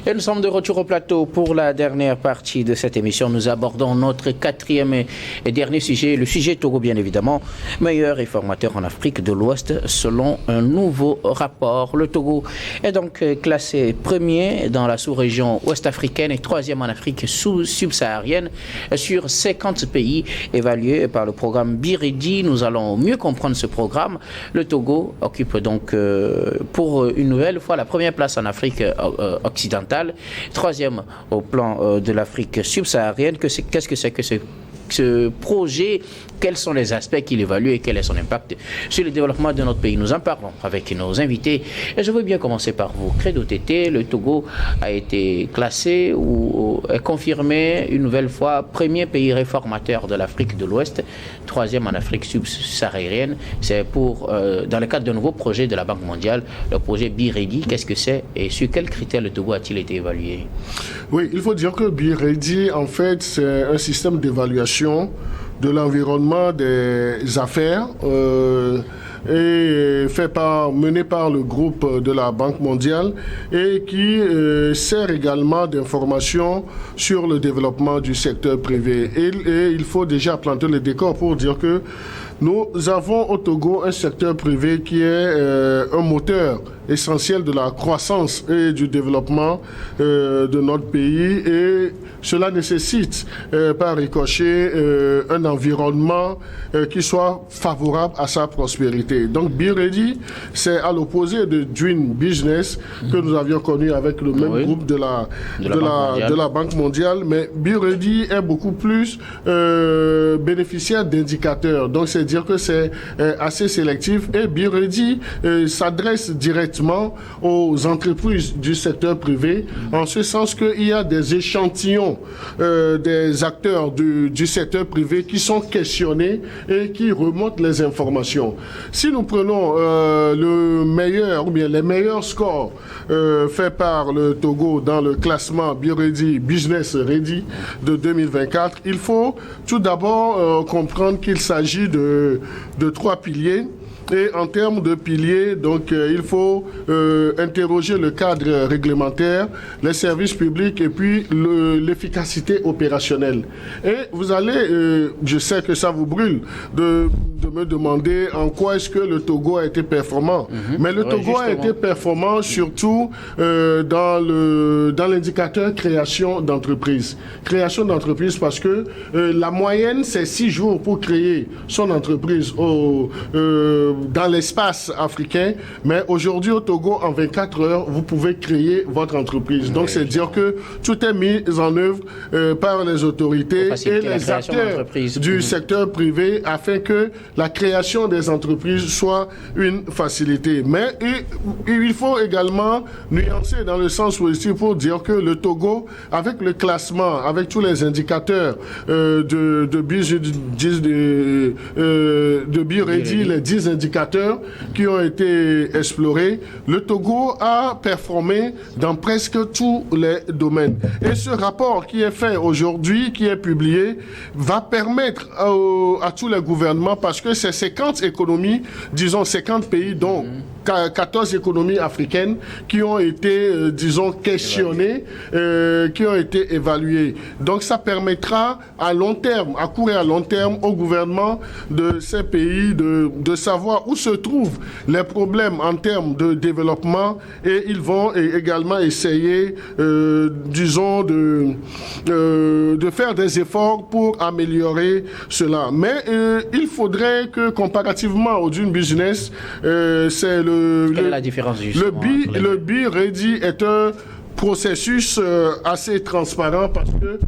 Et nous sommes de retour au plateau pour la dernière partie de cette émission. Nous abordons notre quatrième et dernier sujet, le sujet Togo bien évidemment, meilleur réformateur en Afrique de l'Ouest selon un nouveau rapport. Le Togo est donc classé premier dans la sous-région ouest-africaine et troisième en Afrique subsaharienne sur 50 pays évalués par le programme Biredi. Nous allons mieux comprendre ce programme. Le Togo occupe donc pour une nouvelle fois la première place en Afrique occidentale, troisième au plan de l'Afrique subsaharienne. Qu'est-ce que c'est que ce projet? Quels sont les aspects qu'il évalue et quel est son impact sur le développement de notre pays? Nous en parlons avec nos invités. Et je veux bien commencer par vous. Credo Tété, le Togo a été classé ou est confirmé une nouvelle fois premier pays réformateur de l'Afrique de l'Ouest, troisième en Afrique subsaharienne. C'est dans le cadre d'un nouveau projet de la Banque mondiale, le projet Biredi. Qu'est-ce que c'est et sur quels critères le Togo a-t-il été évalué? Oui, il faut dire que Biredi, en fait, c'est un système d'évaluation de l'environnement des affaires et mené par le groupe de la Banque mondiale et qui sert également d'information sur le développement du secteur privé. Et il faut déjà planter le décor pour dire que nous avons au Togo un secteur privé qui est un moteur essentiel de la croissance et du développement de notre pays, et cela nécessite par ricochet un environnement qui soit favorable à sa prospérité. Donc Biredi, c'est à l'opposé de Dream Business que nous avions connu avec le même groupe de la Banque mondiale, mais Biredi est beaucoup plus bénéficiaire d'indicateurs. Donc c'est dire que c'est assez sélectif, et Biredi s'adresse directement aux entreprises du secteur privé, en ce sens qu'il y a des échantillons des acteurs du secteur privé qui sont questionnés et qui remontent les informations. Si nous prenons le meilleur ou bien les meilleurs scores faits par le Togo dans le classement Biredi Business Ready de 2024, il faut tout d'abord comprendre qu'il s'agit de trois piliers. Et en termes de piliers, donc, il faut interroger le cadre réglementaire, les services publics et puis l'efficacité opérationnelle. Et vous allez, je sais que ça vous brûle de me demander en quoi est-ce que le Togo a été performant. Mais le Togo a été performant surtout dans l'indicateur création d'entreprise. Création d'entreprise parce que la moyenne, c'est 6 jours pour créer son entreprise dans l'espace africain, mais aujourd'hui au Togo, en 24 heures, vous pouvez créer votre entreprise. Donc, c'est dire que tout est mis en œuvre par les autorités et les acteurs du secteur privé afin que la création des entreprises soit une facilité. Mais il faut également nuancer dans le sens positif pour dire que le Togo, avec le classement, avec tous les indicateurs de Biredi, les 10 indicateurs qui ont été explorés, le Togo a performé dans presque tous les domaines. Et ce rapport qui est fait aujourd'hui, qui est publié, va permettre à tous les gouvernements, parce que c'est 50 économies, disons 50 pays, dont 14 économies africaines qui ont été, disons, questionnées, qui ont été évaluées. Donc ça permettra à long terme, à court et à long terme, au gouvernement de ces pays de savoir où se trouvent les problèmes en termes de développement, et ils vont également essayer, disons, de faire des efforts pour améliorer cela. Mais il faudrait que, comparativement au Dream Business, c'est quelle est la différence justement? Le Biredi est un processus assez transparent parce que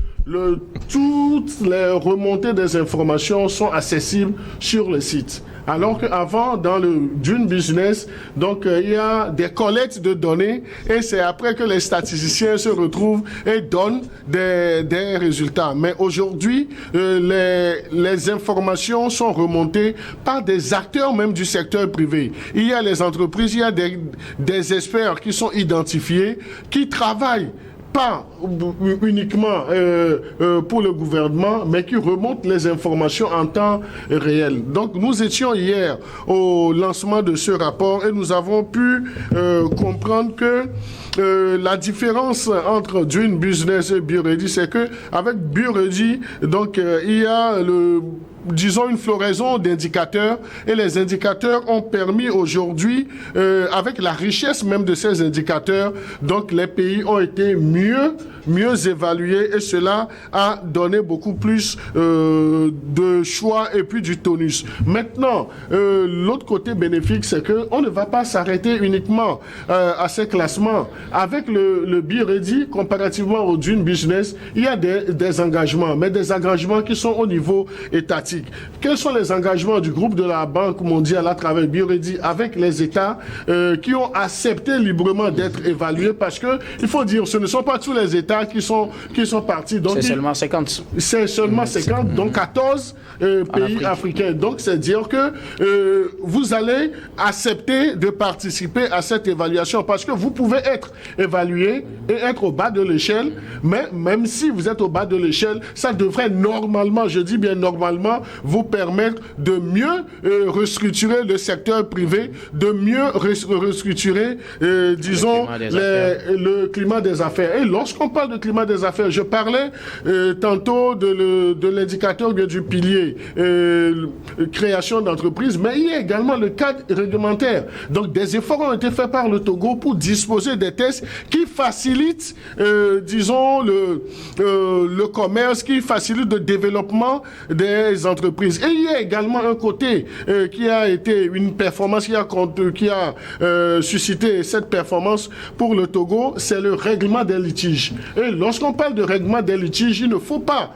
toutes les remontées des informations sont accessibles sur le site. Alors qu'avant, dans le Dream Business, donc il y a des collectes de données, et c'est après que les statisticiens se retrouvent et donnent des résultats. Mais aujourd'hui, les informations sont remontées par des acteurs même du secteur privé. Il y a les entreprises, il y a des experts qui sont identifiés, qui travaillent pas uniquement pour le gouvernement, mais qui remonte les informations en temps réel. Donc, nous étions hier au lancement de ce rapport et nous avons pu comprendre que la différence entre Doing Business et BioReady, c'est que avec BioReady, donc il y a disons une floraison d'indicateurs et les indicateurs ont permis aujourd'hui, avec la richesse même de ces indicateurs, donc les pays ont été mieux évalués et cela a donné beaucoup plus de choix et puis du tonus. Maintenant, l'autre côté bénéfique, c'est qu'on ne va pas s'arrêter uniquement à ces classements. Avec le BioReady, comparativement au Doing Business, il y a des engagements, mais des engagements qui sont au niveau étatique. Quels sont les engagements du groupe de la Banque mondiale à travers BioReady avec les États qui ont accepté librement d'être évalués? Parce que il faut dire, ce ne sont pas tous les États qui sont partis. Donc, c'est seulement 50. C'est seulement 50, donc 14 pays africains. Donc, c'est dire que vous allez accepter de participer à cette évaluation parce que vous pouvez être évalué et être au bas de l'échelle, mais même si vous êtes au bas de l'échelle, ça devrait normalement, je dis bien normalement, vous permettre de mieux restructurer le secteur privé, de mieux restructurer, disons, le climat des affaires. Et lorsqu'on parle de climat des affaires, je parlais tantôt de l'indicateur du pilier création d'entreprises, mais il y a également le cadre réglementaire. Donc, des efforts ont été faits par le Togo pour disposer des tests qui facilitent, disons, le commerce, qui facilitent le développement des entreprises. Et il y a également un côté qui a été une performance qui a suscité cette performance pour le Togo, c'est le règlement des litiges. Et lorsqu'on parle de règlement des litiges, il ne faut pas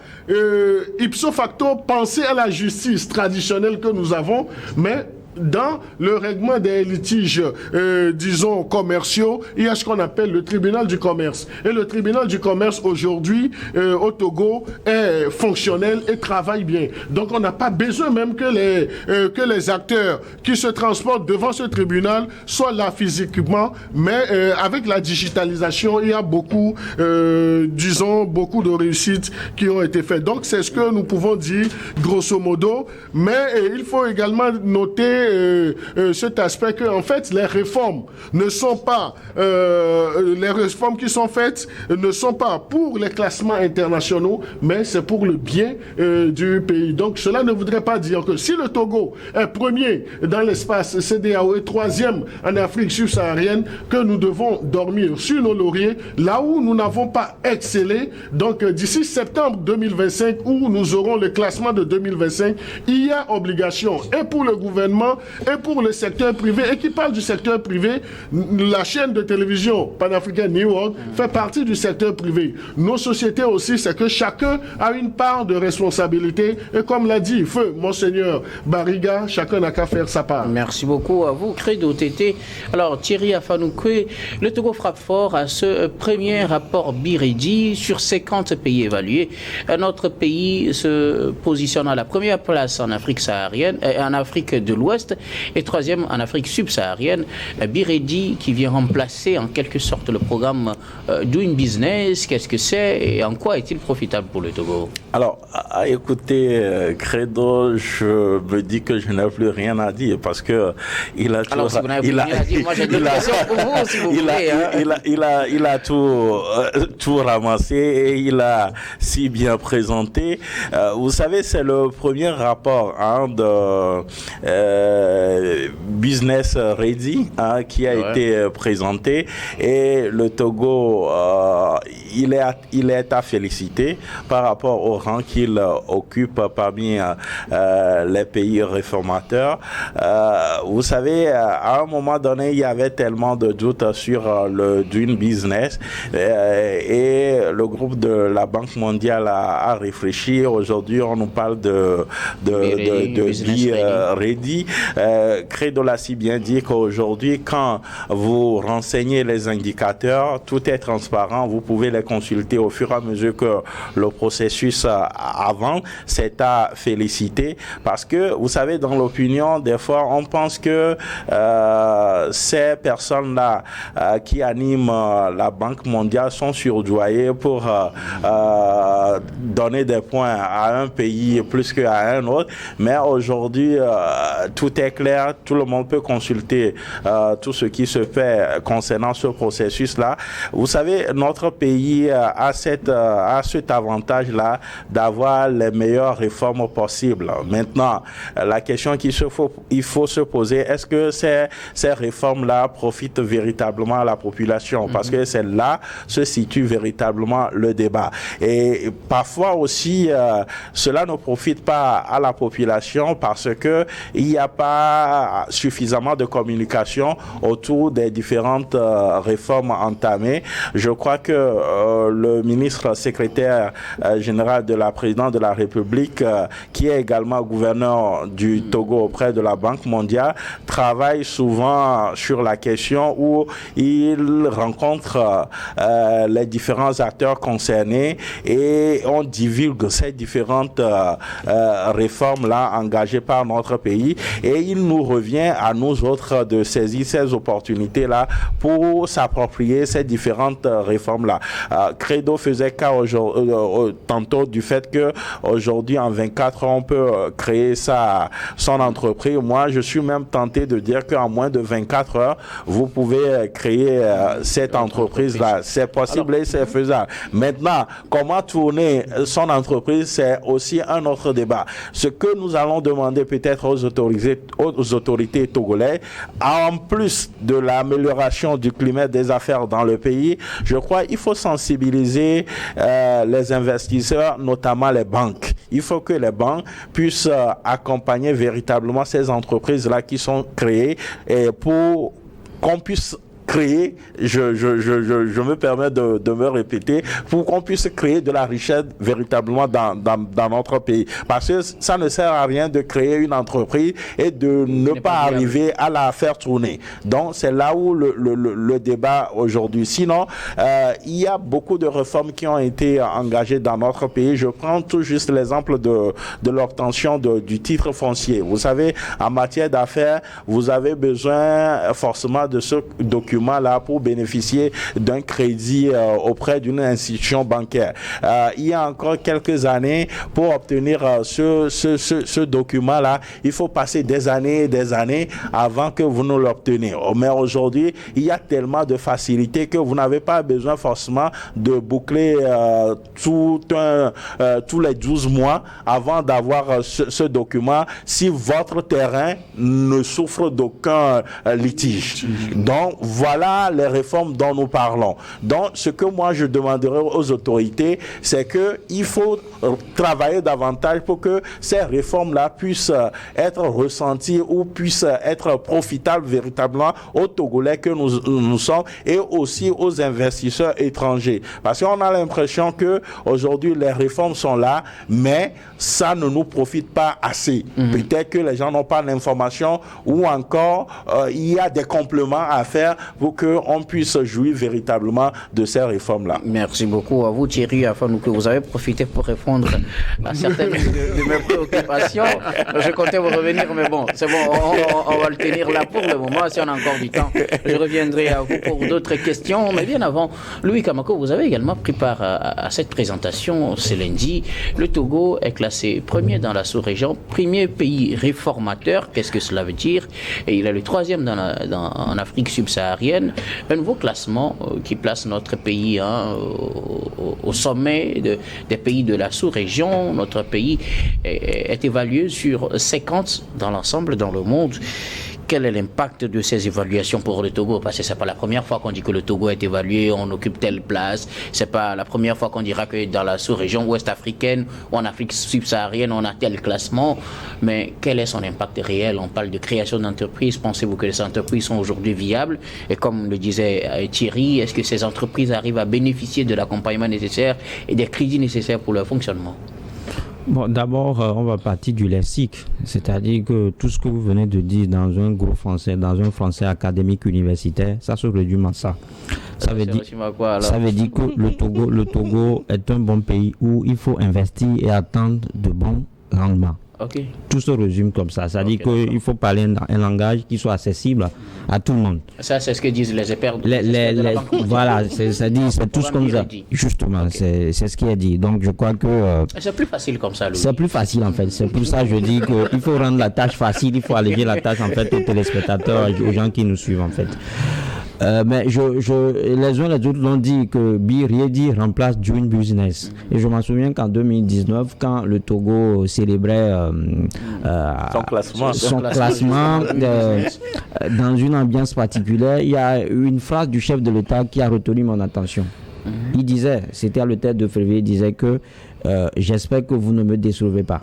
ipso facto penser à la justice traditionnelle que nous avons, mais dans le règlement des litiges, disons, commerciaux, il y a ce qu'on appelle le tribunal du commerce. Et le tribunal du commerce, aujourd'hui, au Togo, est fonctionnel et travaille bien. Donc, on n'a pas besoin même que les acteurs qui se transportent devant ce tribunal soient là physiquement, mais avec la digitalisation, il y a beaucoup, disons, beaucoup de réussites qui ont été faites. Donc, c'est ce que nous pouvons dire, grosso modo. Mais il faut également noter cet aspect que, en fait, les réformes ne sont pas, les réformes qui sont faites ne sont pas pour les classements internationaux, mais c'est pour le bien du pays. Donc, cela ne voudrait pas dire que si le Togo est premier dans l'espace CEDEAO et troisième en Afrique subsaharienne, que nous devons dormir sur nos lauriers, là où nous n'avons pas excellé. Donc, d'ici septembre 2025, où nous aurons le classement de 2025, il y a obligation, et pour le gouvernement, et pour le secteur privé. Et qui parle du secteur privé, la chaîne de télévision panafricaine New York fait partie du secteur privé. Nos sociétés aussi, c'est que chacun a une part de responsabilité. Et comme l'a dit feu Monseigneur Bariga, chacun n'a qu'à faire sa part. Merci beaucoup à vous, Credo Tété. Alors, Thierry Afanouké, le Togo frappe fort à ce premier rapport BioReady sur 50 pays évalués. Notre pays se positionne à la première place en Afrique saharienne, en Afrique de l'Ouest, et troisième en Afrique subsaharienne. BioReady qui vient remplacer en quelque sorte le programme Doing Business. Qu'est-ce que c'est et en quoi est-il profitable pour le Togo? Alors, à écouter Credo, je me dis que je n'ai plus rien à dire parce que il a tout. Alors, si vous n'avez plus rien à dire, moi j'ai des questions pour vous, si vous voulez. Il a tout ramassé et il a si bien présenté. Vous savez, c'est le premier rapport de Business Ready qui a été présenté, et le Togo il est à féliciter par rapport au rang qu'il occupe parmi les pays réformateurs. Vous savez, à un moment donné, il y avait tellement de doutes sur le Doing Business et le groupe de la Banque mondiale a réfléchi. Aujourd'hui, on nous parle de BioReady. Credo l'a si bien dit qu'aujourd'hui, quand vous renseignez les indicateurs, tout est transparent, vous pouvez les consulter au fur et à mesure que le processus avance. C'est à féliciter parce que, vous savez, dans l'opinion, des fois, on pense que ces personnes-là qui animent la Banque mondiale sont surdoyées pour donner des points à un pays plus qu'à un autre. Mais aujourd'hui, tout est clair, tout le monde peut consulter tout ce qui se fait concernant ce processus-là. Vous savez, notre pays a cet avantage-là d'avoir les meilleures réformes possibles. Maintenant, la question qu'il faut se poser, est-ce que ces réformes-là profitent véritablement à la population? Parce que c'est là se situe véritablement le débat. Et parfois aussi, cela ne profite pas à la population parce que il n'y a pas suffisamment de communication autour des différentes réformes entamées. Je crois que le ministre secrétaire général de la présidente de la République, qui est également gouverneur du Togo auprès de la Banque mondiale, travaille souvent sur la question où il rencontre les différents acteurs concernés et on divulgue ces différentes réformes-là engagées par notre pays et il nous revient à nous autres de saisir ces opportunités-là pour s'approprier ces différentes réformes-là. Credo faisait cas tantôt du fait que aujourd'hui en 24 heures on peut créer son entreprise. Moi je suis même tenté de dire qu'en moins de 24 heures vous pouvez créer cette entreprise-là. C'est possible et c'est faisable. Maintenant, comment tourner son entreprise, c'est aussi un autre débat. Ce que nous allons demander peut-être aux autorités togolaises, en plus de l'amélioration du climat des affaires dans le pays, je crois qu'il faut sensibiliser les investisseurs, notamment les banques. Il faut que les banques puissent accompagner véritablement ces entreprises-là qui sont créées et pour qu'on puisse créer, je me permets de me répéter, pour qu'on puisse créer de la richesse véritablement dans notre pays. Parce que ça ne sert à rien de créer une entreprise et de ne pas arriver à la faire tourner. Donc c'est là où le débat aujourd'hui. Sinon, il y a beaucoup de réformes qui ont été engagées dans notre pays. Je prends tout juste l'exemple de l'obtention du titre foncier. Vous savez, en matière d'affaires, vous avez besoin forcément de ce document là pour bénéficier d'un crédit auprès d'une institution bancaire. Il y a encore quelques années, pour obtenir ce document-là, il faut passer des années et des années avant que vous ne l'obteniez. Mais aujourd'hui, il y a tellement de facilité que vous n'avez pas besoin forcément de boucler tous les 12 mois avant d'avoir ce document si votre terrain ne souffre d'aucun litige. Donc, voilà les réformes dont nous parlons. Donc, ce que moi je demanderai aux autorités, c'est qu'il faut travailler davantage pour que ces réformes-là puissent être ressenties ou puissent être profitables véritablement aux Togolais que nous sommes et aussi aux investisseurs étrangers. Parce qu'on a l'impression que aujourd'hui les réformes sont là, mais ça ne nous profite pas assez. Peut-être que les gens n'ont pas l'information ou encore il y a des compléments à faire pour qu'on puisse jouir véritablement de ces réformes-là. Merci beaucoup à vous Thierry, afin que vous avez profité pour répondre à certaines de mes préoccupations. Je comptais vous revenir, mais bon, c'est bon, on va le tenir là pour le moment, si on a encore du temps. Je reviendrai à vous pour d'autres questions, mais bien avant, Louis Kamako, vous avez également pris part à cette présentation ce lundi. Le Togo est classé premier dans la sous-région, premier pays réformateur, qu'est-ce que cela veut dire? Et il est le troisième en Afrique subsaharienne. Un nouveau classement qui place notre pays au sommet des pays de la sous-région. Notre pays est évalué sur 50 dans l'ensemble dans le monde. Quel est l'impact de ces évaluations pour le Togo? Parce que c'est pas la première fois qu'on dit que le Togo est évalué, on occupe telle place. C'est pas la première fois qu'on dira que dans la sous-région ouest africaine ou en Afrique subsaharienne, on a tel classement. Mais quel est son impact réel? On parle de création d'entreprises. Pensez-vous que les entreprises sont aujourd'hui viables? Et comme le disait Thierry, est-ce que ces entreprises arrivent à bénéficier de l'accompagnement nécessaire et des crédits nécessaires pour leur fonctionnement? Bon, d'abord, on va partir du lexique, c'est-à-dire que tout ce que vous venez de dire dans un gros français, dans un français académique universitaire, ça se résume à ça. Ça veut dire que le Togo est un bon pays où il faut investir et attendre de bons rendements. Okay. Tout se résume comme ça. C'est-à-dire qu'il faut parler un langage qui soit accessible à tout le monde. Ça, c'est ce que disent les experts. Voilà, c'est tout ce qu'on nous a dit. Justement, c'est ce qui est dit. Donc, je crois que... c'est plus facile comme ça, Louis. C'est plus facile, en fait. C'est pour ça que je dis qu'il faut rendre la tâche facile. Il faut alléger la tâche, en fait, aux téléspectateurs, aux gens qui nous suivent, en fait. Mais les uns les autres l'ont dit que Be Ready remplace Doing Business. Et je m'en souviens qu'en 2019, quand le Togo célébrait son classement dans une ambiance particulière, il y a une phrase du chef de l'État qui a retenu mon attention. Il disait, c'était à le tête de février, il disait que j'espère que vous ne me décevez pas.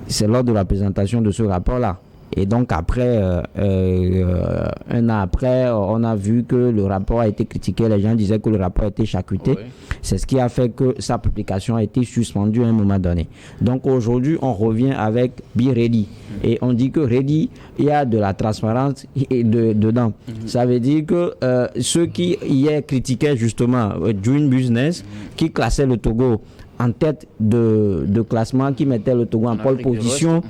C'est lors de la présentation de ce rapport-là. Et donc après, un an après, on a vu que le rapport a été critiqué. Les gens disaient que le rapport a été charcuté. Oui. C'est ce qui a fait que sa publication a été suspendue à un moment donné. Donc aujourd'hui, on revient avec Be Ready. Et on dit que Ready, il y a de la transparence dedans. Ça veut dire que ceux qui hier critiquaient justement Doing Business, qui classaient le Togo en tête de classement, qui mettait le Togo en pole position,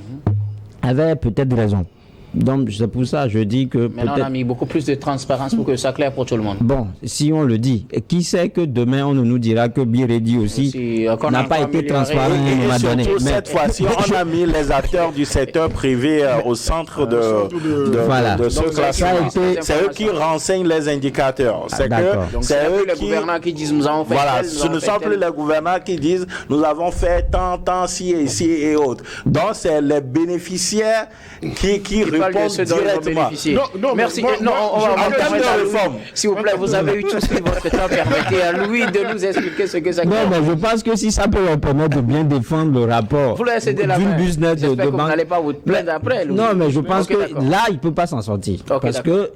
avait peut-être raison. Donc c'est pour ça que je dis que maintenant on a mis beaucoup plus de transparence pour que ça claire pour tout le monde. Bon, si on le dit, qui sait que demain on nous dira que Be Ready aussi n'a pas été transparent à un moment donné. Mais cette fois-ci, on a mis les acteurs du secteur privé au centre de ce classement. C'est eux qui renseignent les indicateurs. C'est eux les gouvernants qui disent nous avons fait tel, ce ne sont plus les gouvernants qui disent nous avons fait tant, ci et ci et autres. Donc c'est les bénéficiaires qui répondent directement. Non, merci. On va en termes de réforme. S'il vous plaît, vous avez eu tout votre temps. Permettez à Louis de nous expliquer ce que ça Non, mais je pense que si ça peut leur permettre de bien défendre le rapport d'une business de banque. Vous n'allez pas vous plaindre après. Non, mais je pense que là, il ne peut pas s'en sortir. Parce que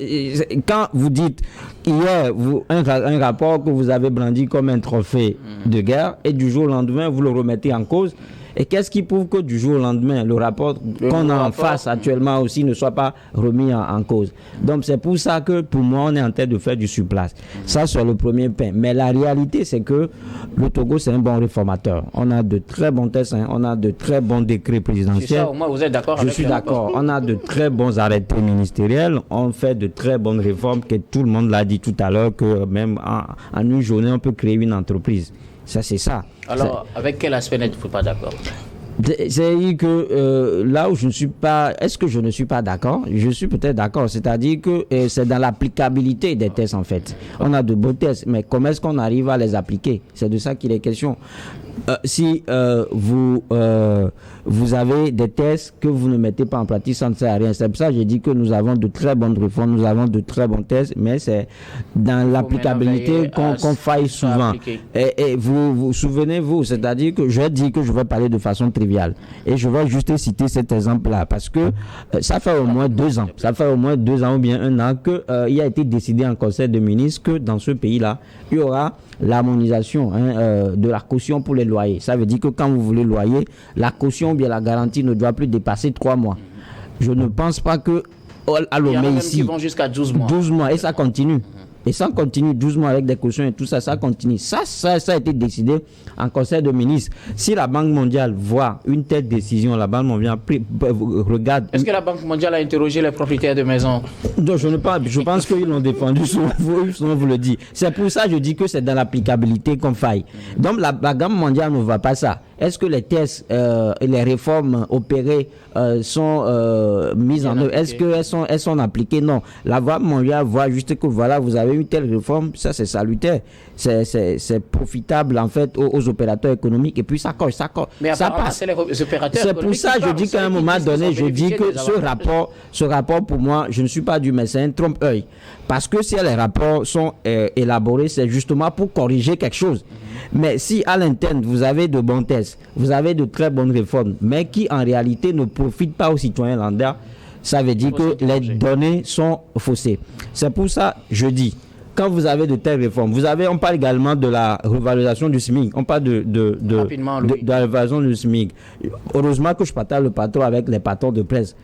quand vous dites hier un rapport que vous avez brandi comme un trophée de guerre et du jour au lendemain, vous le remettez en cause. Et qu'est-ce qui prouve que du jour au lendemain, le rapport qu'on a en face actuellement aussi ne soit pas remis en cause? Donc c'est pour ça que pour moi, on est en train de faire du surplace. Ça, sur le premier point. Mais la réalité, c'est que le Togo, c'est un bon réformateur. On a de très bons tests, on a de très bons décrets présidentiels. C'est ça, au moins, vous êtes d'accord avec Je suis d'accord. On a de très bons arrêtés ministériels. On fait de très bonnes réformes, que tout le monde l'a dit tout à l'heure, que même en une journée, on peut créer une entreprise. Ça, c'est ça. Alors, avec quel aspect n'êtes-vous pas d'accord? C'est-à-dire que là où je ne suis pas... Est-ce que je ne suis pas d'accord? Je suis peut-être d'accord. C'est-à-dire que c'est dans l'applicabilité des tests, en fait. On a de beaux tests, mais comment est-ce qu'on arrive à les appliquer? C'est de ça qu'il est question. Si vous avez des tests que vous ne mettez pas en pratique, ça ne sert à rien. C'est pour ça que j'ai dit que nous avons de très bonnes réformes, nous avons de très bons tests, mais c'est dans l'applicabilité qu'on faille souvent. Et vous souvenez-vous, c'est-à-dire que je dis que je vais parler de façon triviale. Et je vais juste citer cet exemple-là, parce que ça fait au moins 2 ans. Ça fait au moins 2 ans ou bien 1 an qu'il a été décidé en Conseil de ministres que dans ce pays-là, il y aura l'harmonisation de la caution pour les loyers. Ça veut dire que quand vous voulez loyer, la caution ou bien la garantie ne doit plus dépasser 3 mois. Je ne pense pas que à Lomé ici, qui vont jusqu'à 12 mois. 12 mois et ça continue. Et ça continue 12 mois avec des cautions et tout ça, ça continue. Ça a été décidé en Conseil de ministres. Si la Banque mondiale voit une telle décision, la Banque mondiale regarde... Est-ce que la Banque mondiale a interrogé les propriétaires de maisons? Non, je pense qu'ils l'ont défendu, souvent vous le dit. C'est pour ça que je dis que c'est dans l'applicabilité qu'on faille. Donc la Banque mondiale ne voit pas ça. Est-ce que les tests et les réformes opérées sont mises en œuvre? Est-ce qu'elles sont appliquées? Non. La Banque mondiale voit juste que voilà, vous avez une telle réforme, ça c'est salutaire. C'est profitable en fait aux opérateurs économiques et puis ça coche. Mais ça passe. C'est les opérateurs c'est pour ça que je dis qu'à un moment donné, je dis que ce rapport pour moi, je ne suis pas du médecin trompe-œil. Parce que si les rapports sont élaborés, c'est justement pour corriger quelque chose. Mais si à l'interne, vous avez de bons tests, vous avez de très bonnes réformes, mais qui en réalité ne profitent pas aux citoyens lambda, ça veut dire que les données sont faussées. C'est pour ça que je dis, quand vous avez de telles réformes, on parle également de la revalorisation du SMIC. On parle de la revalorisation du SMIC. Heureusement que je partage le patron avec les patrons de presse.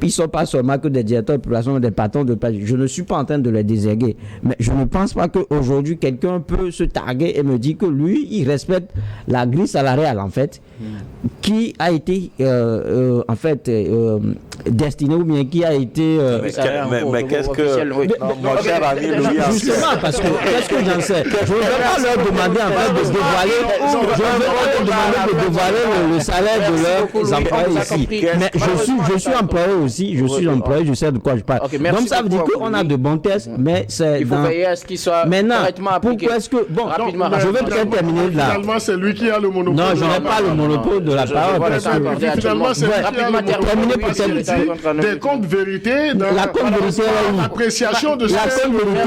Ils ne sont pas seulement que des directeurs de population, mais des patrons de presse. Je ne suis pas en train de les déséguer. Mais je ne pense pas qu'aujourd'hui, quelqu'un peut se targuer et me dire que lui, il respecte la grille salariale, en fait, qui a été, destinée ou bien qui a été... mais qu'est-ce que... Mon cher ami Louis... Justement, parce que qu'est-ce que j'en sais? Je ne vais pas leur demander en fait de dévoiler... Je ne vais pas leur demander de dévoiler le salaire de leurs employés ici. Mais je suis employé aussi. Je suis employé, je sais de quoi je parle. Donc ça veut dire qu'on a de bons tests, mais c'est... Il faut veiller à ce qu'ils soient correctement appliqués. Pourquoi est-ce que... Bon, je vais peut-être terminer là. Finalement, c'est lui qui a le monopole. Non, je n'ai pas le monopole de la parole. Finalement, c'est lui qui a le monopole des comptes vérités. La compte vérité, l'appréciation de la compte vérité,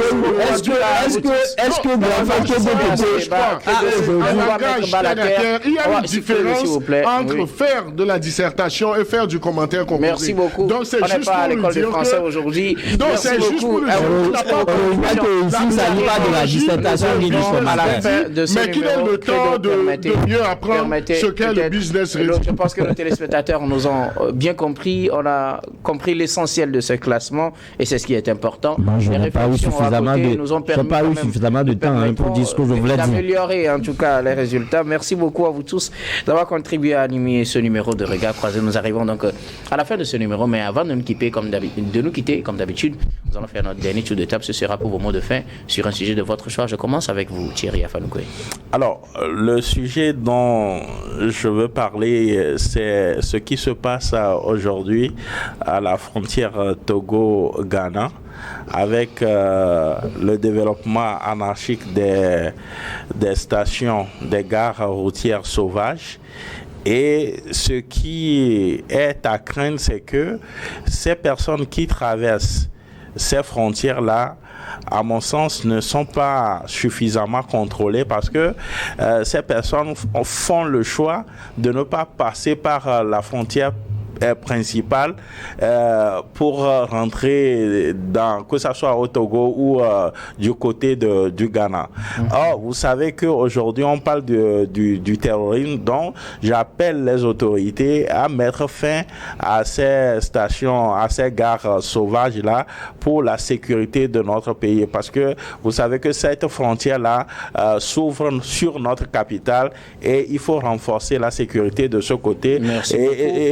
est-ce que il y a une différence entre faire de la dissertation et faire du commentaire composé. Merci beaucoup. Donc c'est juste pas à l'école de français aujourd'hui. Donc c'est juste pour le ici, il ne s'agit pas de la dissertation ni du commentaire. Mais qu'il ait le temps de mieux apprendre ce qu'est le business review. Je pense que nos téléspectateurs nous ont bien compris. On a compris l'essentiel de ce classement et c'est ce qui est important. Je n'ai pas eu suffisamment de temps pour dire ce que je voulais dire. D'améliorer en tout cas les résultats. Merci beaucoup à vous tous d'avoir contribué à animer ce numéro de Regard Croisé. Nous arrivons donc à la fin de ce numéro, mais avant de nous quitter comme d'habitude, nous allons faire notre dernier tour de table. Ce sera pour vos mots de fin sur un sujet de votre choix. Je commence avec vous, Thierry Afanoukoé. Alors, le sujet dont je veux parler, c'est ce qui se passe aujourd'hui à la frontière Togo-Ghana avec le développement anarchique des stations, des gares routières sauvages. Et ce qui est à craindre, c'est que ces personnes qui traversent ces frontières-là, à mon sens, ne sont pas suffisamment contrôlées parce que ces personnes font le choix de ne pas passer par la frontière principale pour rentrer que ce soit au Togo ou du côté du Ghana. Or, vous savez qu'aujourd'hui, on parle du terrorisme, donc j'appelle les autorités à mettre fin à ces stations, à ces gares sauvages-là pour la sécurité de notre pays. Parce que vous savez que cette frontière-là s'ouvre sur notre capitale et il faut renforcer la sécurité de ce côté. Merci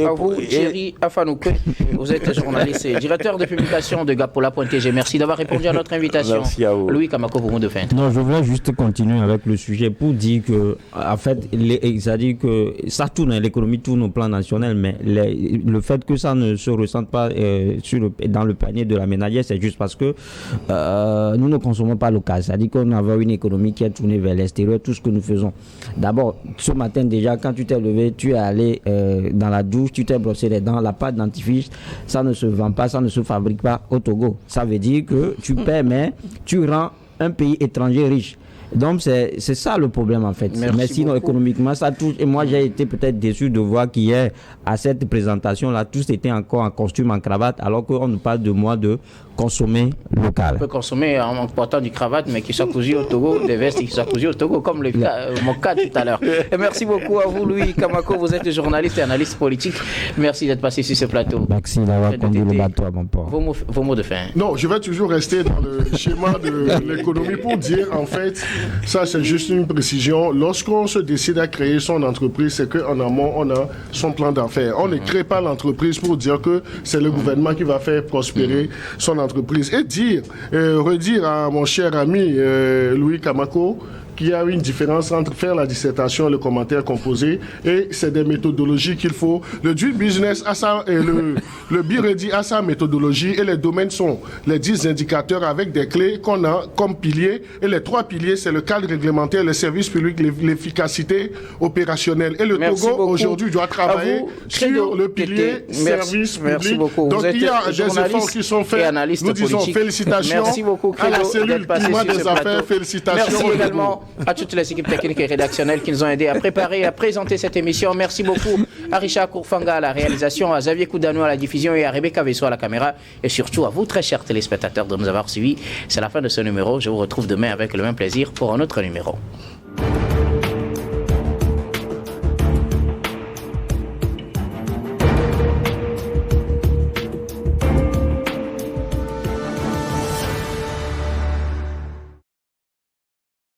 beaucoup. Thierry Afanoukoé, vous êtes journaliste et directeur de publication de Gapola.tg. Merci d'avoir répondu à notre invitation. Merci à vous. Louis Kamako, vous de fin. Non, je voulais juste continuer avec le sujet pour dire que, en fait, c'est-à-dire que ça tourne, l'économie tourne au plan national, mais le fait que ça ne se ressente pas dans le panier de la ménagère, c'est juste parce que nous ne consommons pas local. C'est-à-dire qu'on a une économie qui est tournée vers l'extérieur, tout ce que nous faisons. D'abord, ce matin déjà, quand tu t'es levé, tu es allé dans la douche, tu t'es brossé les dents, la pâte dentifrice, ça ne se vend pas, ça ne se fabrique pas au Togo. Ça veut dire que tu paies, mais tu rends un pays étranger riche. Donc c'est ça le problème en fait. Mais sinon économiquement ça touche. Et moi j'ai été peut-être déçu de voir qu'hier à cette présentation là tous étaient encore en costume, en cravate, alors qu'on nous parle de moi de consommer local. On peut consommer en portant du cravate mais qui soit cousu au Togo, des vestes qui soient cousues au Togo comme mon cas tout à l'heure. Et merci beaucoup à vous Louis Kamako, vous êtes journaliste et analyste politique. Merci d'être passé sur ce plateau. Merci d'avoir conduit le bateau à mon port. Vos mots de fin. Non, je vais toujours rester dans le schéma de l'économie pour dire en fait, ça c'est juste une précision. Lorsqu'on se décide à créer son entreprise, c'est qu'en amont on a son plan d'affaires. On ne crée pas l'entreprise pour dire que c'est le gouvernement qui va faire prospérer son entreprise. Et redire à mon cher ami Louis Kamako qu'il y a une différence entre faire la dissertation et le commentaire composé, et c'est des méthodologies qu'il faut. Le Dual Business a ça, et le BIREDI a sa méthodologie, et les domaines sont les 10 indicateurs avec des clés qu'on a comme piliers, et les 3 piliers, c'est le cadre réglementaire, le service public, l'efficacité opérationnelle. Et le Togo, aujourd'hui, doit travailler sur le pilier service public. Merci beaucoup. Donc, il y a des efforts qui sont faits. Nous disons félicitations à la cellule climat des affaires, félicitations. Merci également à toutes les équipes techniques et rédactionnelles qui nous ont aidés à préparer et à présenter cette émission. Merci beaucoup à Richard Kourfanga à la réalisation, à Xavier Koudano à la diffusion et à Rebecca Vesso à la caméra. Et surtout à vous, très chers téléspectateurs, de nous avoir suivis. C'est la fin de ce numéro. Je vous retrouve demain avec le même plaisir pour un autre numéro.